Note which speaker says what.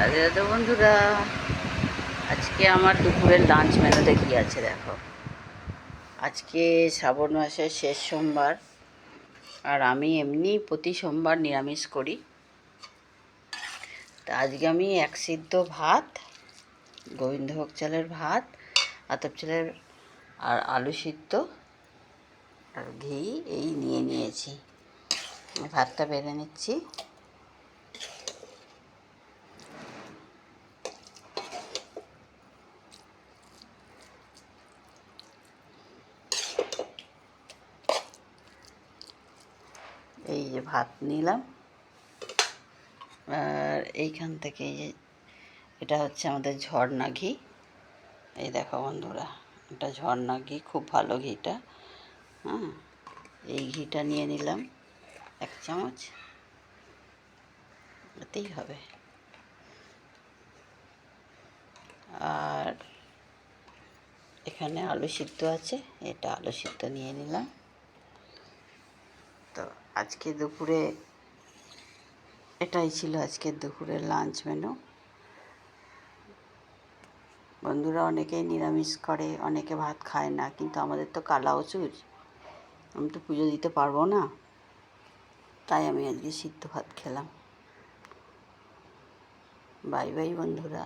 Speaker 1: রাধে রাধে বন্ধুরা, আজকে আমার দুপুরের লাঞ্চ মেনুতে কী আছে দেখো। আজকে শ্রাবণ মাসের শেষ সোমবার, আর আমি এমনি প্রতি সোমবার নিরামিষ করি। তা আজকে আমি এক সিদ্ধ ভাত, গোবিন্দভোগ চালের ভাত, আতপ চালের আর আলু সিদ্ধ আর ঘি এই নিয়েছি। ভাতটা বেড়ে নিচ্ছি। এই যে ভাত নিলাম, আর এইখান থেকে এই যে এটা হচ্ছে আমাদের ঝর্ণা ঘি। এই দেখো বন্ধুরা, এটা ঝর্ণা ঘি, খুব ভালো ঘিটা। হ্যাঁ, এই ঘিটা নিয়ে নিলাম 1 চামচ, এতেই হবে। আর এখানে আলু সিদ্ধ আছে, এটা আলু সিদ্ধ নিয়ে নিলাম। তো আজকে দুপুরে এটাই ছিল আজকের দুপুরের লাঞ্চ মেনু। বন্ধুরা অনেকেই নিরামিষ করে, অনেকে ভাত খায় না, কিন্তু আমাদের তো কালা অসুচ, আমি তো পুজো দিতে পারবো না, তাই আমি আজকে সিদ্ধ ভাত খেলাম। বাই বাই বন্ধুরা।